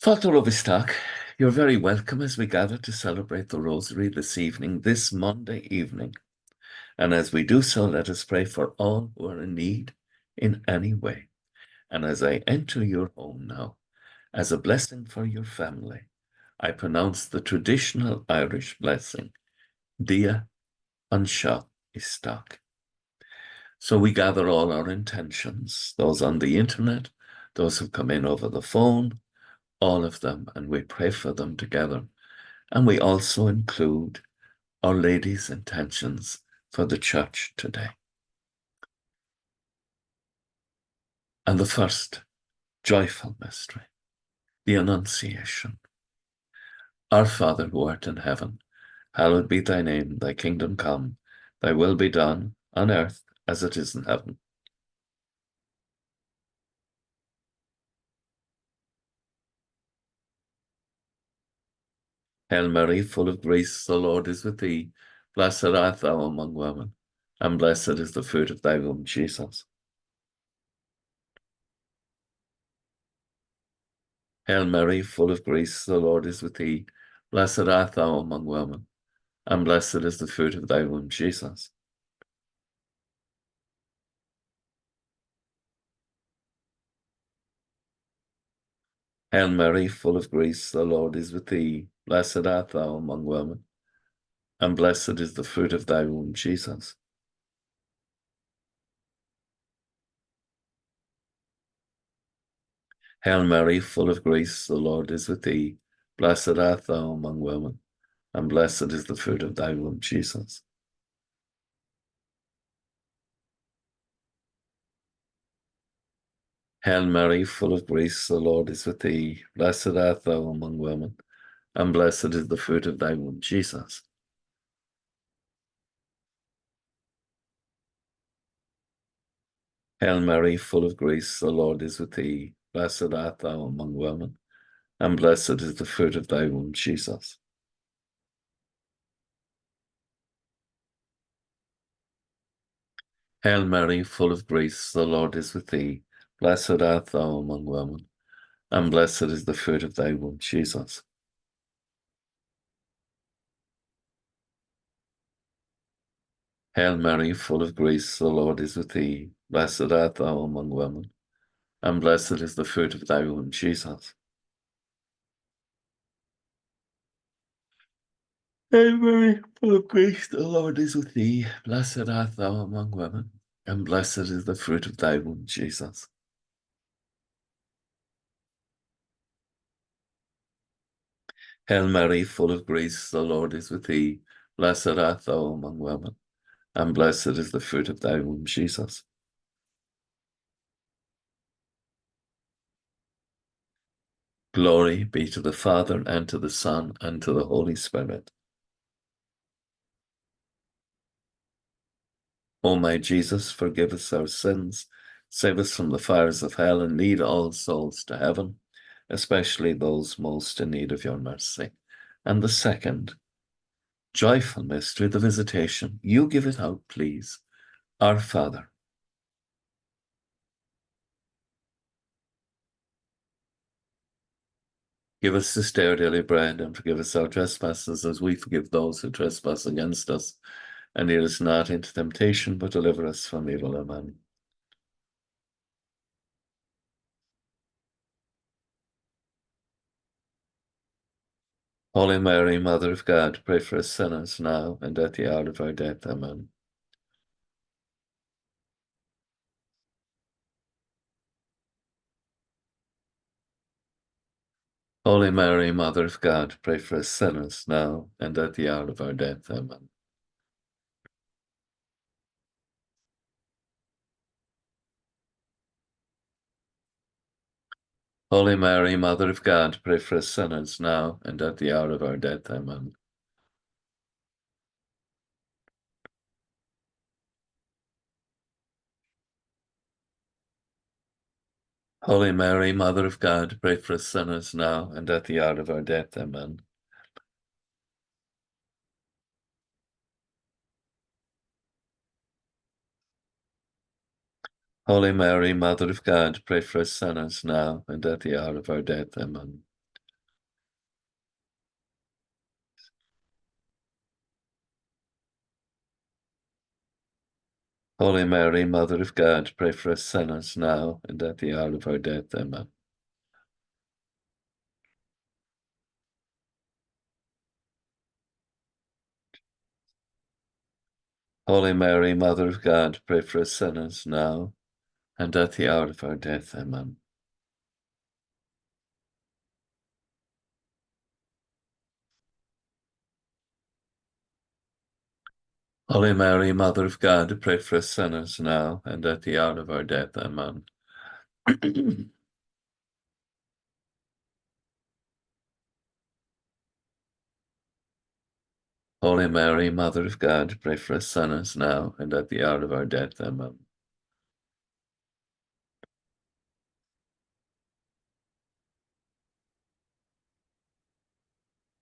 Father Ovistack, you're very welcome as we gather to celebrate the Rosary this evening, this Monday evening. And as we do so, let us pray for all who are in need in any way. And as I enter your home now, as a blessing for your family, I pronounce the traditional Irish blessing, Dia Ansha Istak. So we gather all our intentions, those on the internet, those who come in over the phone, all of them, and we pray for them together. And we also include Our Lady's intentions for the church today. And the first joyful mystery, the Annunciation. Our Father who art in heaven, hallowed be thy name, thy kingdom come, thy will be done on earth as it is in heaven. Hail Mary, full of grace, the Lord is with thee. Blessed art thou among women, and blessed is the fruit of thy womb, Jesus. Hail Mary, full of grace, the Lord is with thee. Blessed art thou among women, and blessed is the fruit of thy womb, Jesus. Hail Mary, full of grace, the Lord is with thee. Blessed art thou among women, and blessed is the fruit of thy womb, Jesus. Hail Mary, full of grace, the Lord is with thee. Blessed art thou among women, and blessed is the fruit of thy womb, Jesus. Hail Mary, full of grace, the Lord is with thee. Blessed art thou among women, and blessed is the fruit of thy womb, Jesus. Hail Mary, full of grace, the Lord is with thee. Blessed art thou among women, and blessed is the fruit of thy womb, Jesus. Hail Mary, full of grace, the Lord is with thee. Blessed art thou among women, and blessed is the fruit of thy womb, Jesus. Hail Mary, full of grace, the Lord is with thee. Blessed art thou among women, and blessed is the fruit of thy womb, Jesus. Hail Mary, full of grace, the Lord is with thee. Blessed art thou among women, and blessed is the fruit of thy womb, Jesus. Hail Mary, full of grace, the Lord is with thee. Blessed art thou among women, and blessed is the fruit of thy womb, Jesus. Glory be to the Father, and to the Son, and to the Holy Spirit. O my Jesus, forgive us our sins, save us from the fires of hell, and lead all souls to heaven, especially those most in need of your mercy. And the second joyful mystery, the Visitation. You give it out, please. Our Father. Give us this day our daily bread, and forgive us our trespasses as we forgive those who trespass against us. And lead us not into temptation, but deliver us from evil. Amen. Holy Mary, Mother of God, pray for us sinners now and at the hour of our death. Amen. Holy Mary, Mother of God, pray for us sinners now and at the hour of our death. Amen. Holy Mary, Mother of God, pray for us sinners now and at the hour of our death. Amen. Holy Mary, Mother of God, pray for us sinners now and at the hour of our death. Amen. Holy Mary, Mother of God, pray for us sinners now and at the hour of our death. Amen. Holy Mary, Mother of God, pray for us sinners now and at the hour of our death. Amen. Holy Mary, Mother of God, pray for us sinners now and at the hour of our death. Amen. Holy Mary, Mother of God, pray for us sinners now and at the hour of our death. Amen. Holy Mary, Mother of God, pray for us sinners now and at the hour of our death. Amen.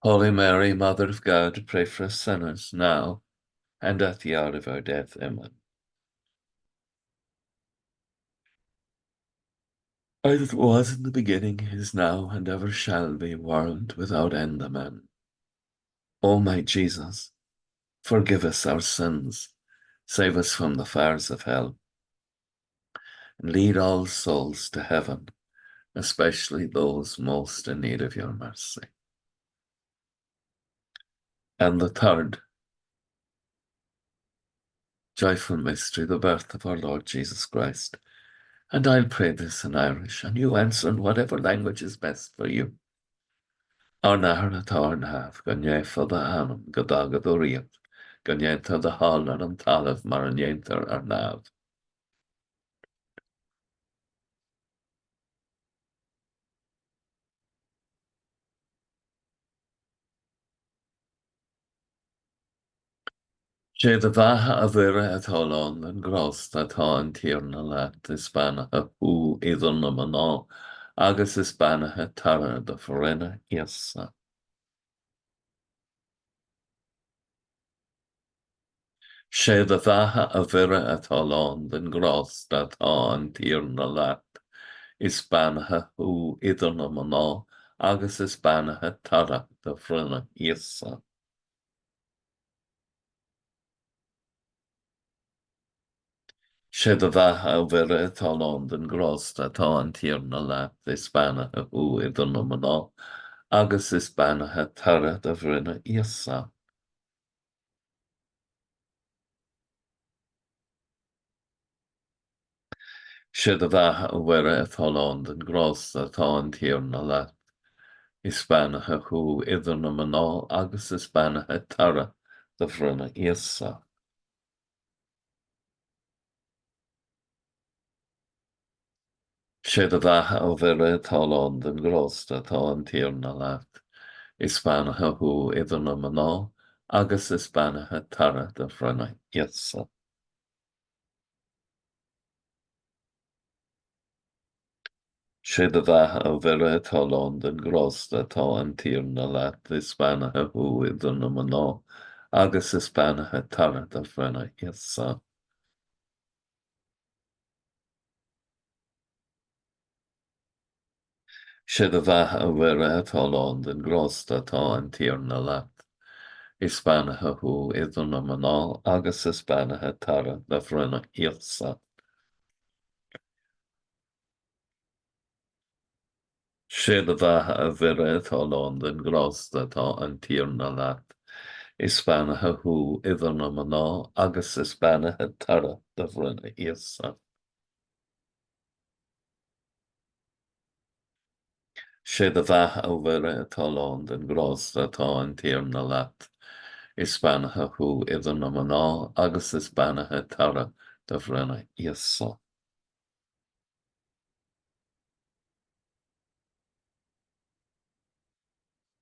Holy Mary, Mother of God, pray for us sinners now and at the hour of our death. Amen. As it was in the beginning, is now, and ever shall be, world without end. Amen. O my Jesus, forgive us our sins, save us from the fires of hell, and lead all souls to heaven, especially those most in need of your mercy. And the third joyful mystery, the birth of our Lord Jesus Christ. And I'll pray this in Irish, and you answer in whatever language is best for you. Ar nahar a tarn haf, ganye for the anam, godagad o riad, ganyenta the hall ar an talav mar an yenter ar nav. Sé de bhatha a bhuire atá lán an gras atá an tíorna leat is banatha ú idir na maná, agus is banatha tara de forinna iasa. Sé de bhatha a bhuire atá lán an gras atá an tíorna leat is banatha ú idir na maná, agus is banatha tara de forinna iasa. Sé de bhatha a bhuire atá lán an gras atá an tíorna leat is banatha ú idir na maná, agus is banatha tara de forinna iasa. Sé de bhatha a bhuire atá lán an gras atá an tíorna leat is banatha ú idir na maná, agus is banatha tara de forinna iasa. Sé de bhatha a bhuire atá lán an gras atá an tíorna leat is banatha ú idir na maná, agus is banatha tara de forinna iasa. Sé de bhatha a bhuire atá lán an gras atá an tíorna leat is banatha ú idir na maná, agus is banatha tara de forinna iasa. Sé de bhatha a bhuire atá lán an gras atá an tíorna leat is banatha ú idir na maná, agus is banatha tara de forinna iasa. Sé de bhatha a bhuire atá lán an gras atá an tíorna leat is banatha ú idir na maná, agus is banatha tara de forinna iasa. Sé de bhatha a bhuire atá lán an gras atá an tíorna leat is banatha ú idir na maná, agus is banatha tara de forinna iasa.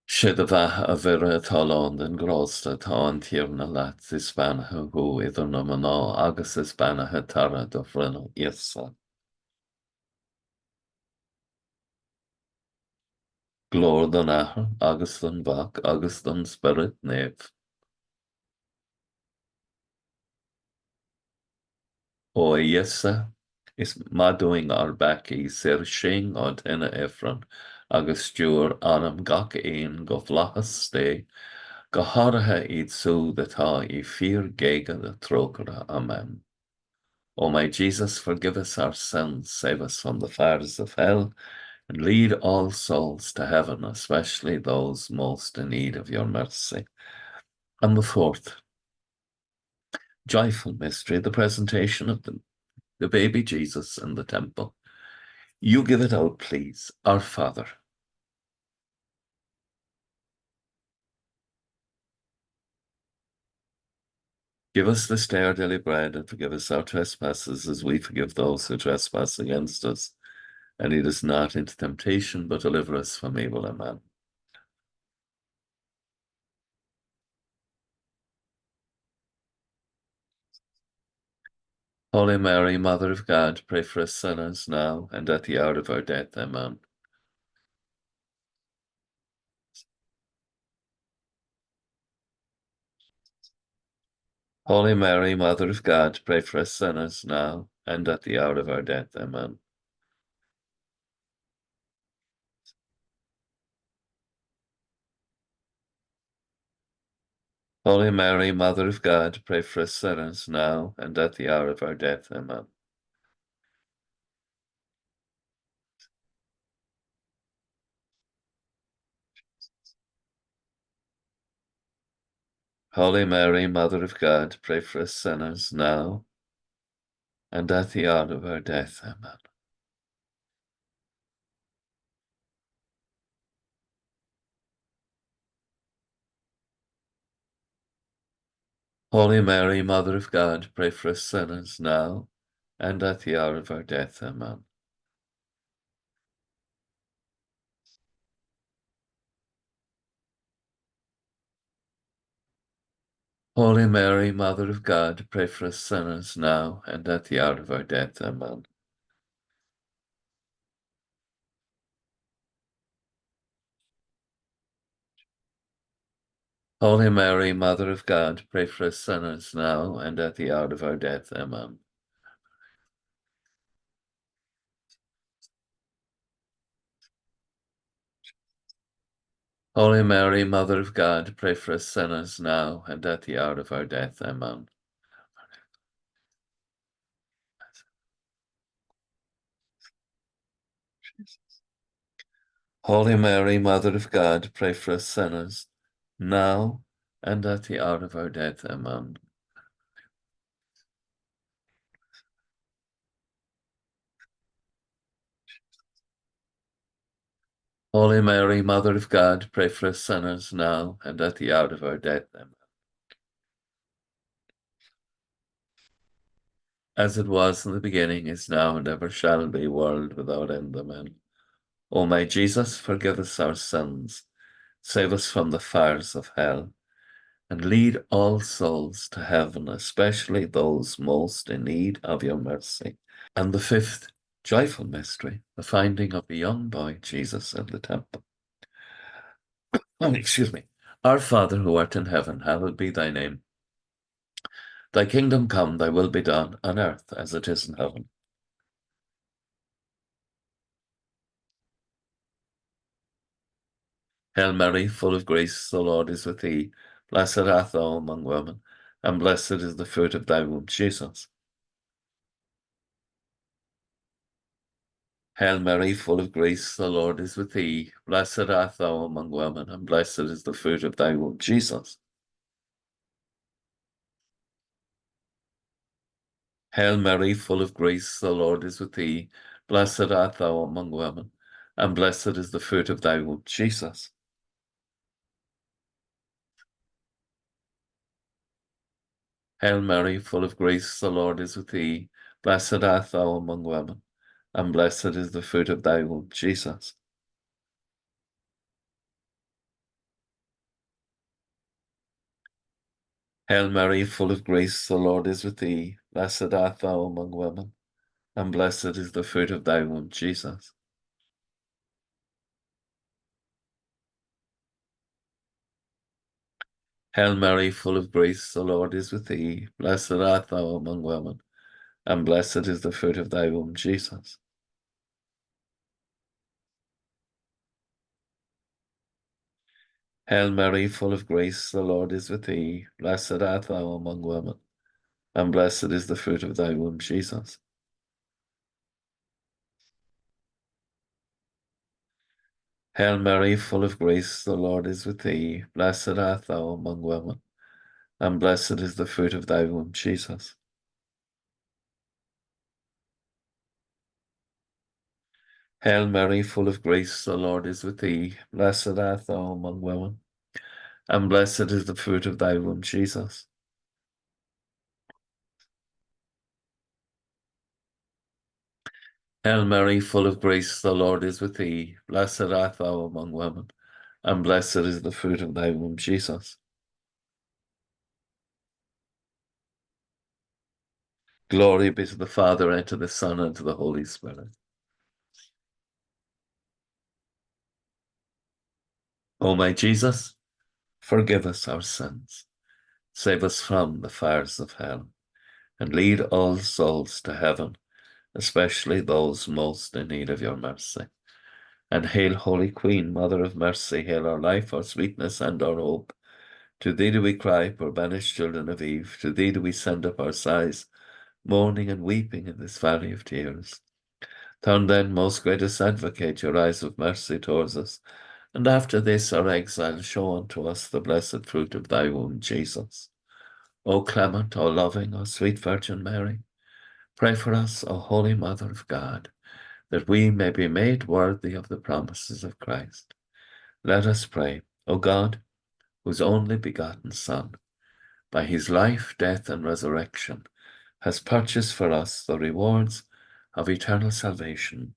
Sé de bhatha a bhuire atá lán an gras atá an tíorna leat is banatha ú idir na maná, agus is banatha tara de forinna iasa. Glór don athair, agus don bhac, agus don spirit néamh. Ó dhéasa is madúing ar baici sir sin á duine éifreann, agus stúr anam gach éon go bhlachas sté, go háirithe iad súd atá I fíor géige de trócara. Amen. O my Jesus, forgive us our sins, save us from the fires of hell, and lead all souls to heaven, especially those most in need of your mercy. And the fourth joyful mystery, the presentation of the baby Jesus in the temple. You give it out, please, our Father. Give us this day our daily bread, and forgive us our trespasses as we forgive those who trespass against us. And lead us not into temptation, but deliver us from evil. Amen. Holy Mary, Mother of God, pray for us sinners now and at the hour of our death. Amen. Holy Mary, Mother of God, pray for us sinners now and at the hour of our death. Amen. Holy Mary, Mother of God, pray for us sinners now and at the hour of our death. Amen. Holy Mary, Mother of God, pray for us sinners now and at the hour of our death. Amen. Holy Mary, Mother of God, pray for us sinners now and at the hour of our death. Amen. Holy Mary, Mother of God, pray for us sinners now and at the hour of our death. Amen. Holy Mary, Mother of God, pray for us sinners now and at the hour of our death. Amen. Holy Mary, Mother of God, pray for us sinners now and at the hour of our death. Amen. Holy Mary, Mother of God, pray for us sinners now and at the hour of our death. Amen. Holy Mary, Mother of God, pray for us sinners now and at the hour of our death. Amen. As it was in the beginning, is now, and ever shall be, world without end. Amen. O my Jesus, forgive us our sins, save us from the fires of hell, and lead all souls to heaven, especially those most in need of your mercy. And the fifth joyful mystery, the finding of the young boy Jesus in the temple. Oh, excuse me. Our Father who art in heaven, hallowed be thy name. Thy kingdom come, thy will be done, on earth as it is in heaven. Hail Mary, full of grace, the Lord is with thee. Blessed art thou among women, and blessed is the fruit of thy womb, Jesus. Hail Mary, full of grace, the Lord is with thee. Blessed art thou among women, and blessed is the fruit of thy womb, Jesus. Hail Mary, full of grace, the Lord is with thee. Blessed art thou among women, and blessed is the fruit of thy womb, Jesus. Hail Mary, full of grace, the Lord is with thee. Blessed art thou among women, and blessed is the fruit of thy womb, Jesus. Hail Mary, full of grace, the Lord is with thee. Blessed art thou among women, and blessed is the fruit of thy womb, Jesus. Hail Mary, full of grace, the Lord is with thee. Blessed art thou among women, and blessed is the fruit of thy womb, Jesus. Hail Mary, full of grace, the Lord is with thee. Blessed art thou among women, and blessed is the fruit of thy womb, Jesus. Hail Mary, full of grace, the Lord is with thee. Blessed art thou among women, and blessed is the fruit of thy womb, Jesus. Hail Mary, full of grace, the Lord is with thee. Blessed art thou among women, and blessed is the fruit of thy womb, Jesus. Hail Mary, full of grace, the Lord is with thee. Blessed art thou among women, and blessed is the fruit of thy womb, Jesus. Glory be to the Father, and to the Son, and to the Holy Spirit. O my Jesus, forgive us our sins, save us from the fires of hell, and lead all souls to heaven, especially those most in need of your mercy. And hail, Holy Queen, Mother of Mercy, hail our life, our sweetness, and our hope. To thee do we cry, poor banished children of Eve. To thee do we send up our sighs, mourning and weeping in this valley of tears. Turn then, most gracious Advocate, your eyes of mercy towards us, and after this our exile show unto us the blessed fruit of thy womb, Jesus. O clement, O loving, O sweet Virgin Mary, pray for us, O Holy Mother of God, that we may be made worthy of the promises of Christ. Let us pray. O God, whose only begotten Son, by his life, death, and resurrection, has purchased for us the rewards of eternal salvation,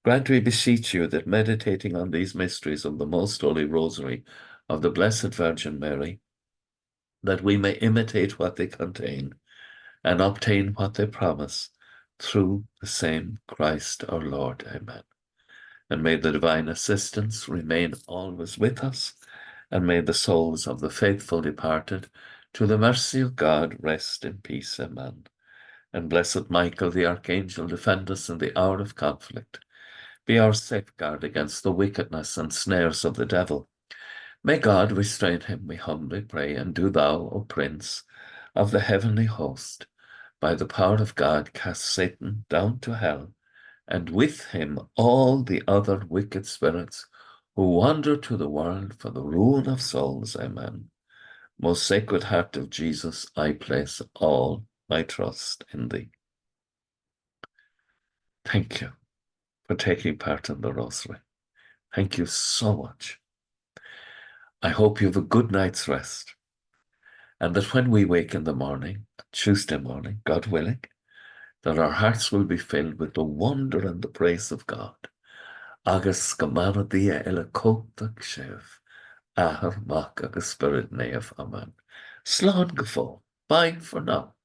grant, we beseech you, that meditating on these mysteries of the most holy Rosary of the Blessed Virgin Mary, that we may imitate what they contain and obtain what they promise, through the same Christ our Lord. Amen. And may the divine assistance remain always with us, and may the souls of the faithful departed to the mercy of God rest in peace. Amen. And blessed Michael the Archangel, defend us in the hour of conflict. Be our safeguard against the wickedness and snares of the devil. May God restrain him, we humbly pray, and do thou, O Prince of the heavenly host, by the power of God, cast Satan down to hell, and with him all the other wicked spirits who wander to the world for the ruin of souls. Amen. Most Sacred Heart of Jesus, I place all my trust in thee. Thank you for taking part in the Rosary. Thank you so much. I hope you have a good night's rest, and that when we wake in the morning, Tuesday morning, God willing, that our hearts will be filled with the wonder and the praise of God. Agus gamana dia ila kotag shev, ahar mak agus spirit neaf. Amen. Slán gefo. Bye for now.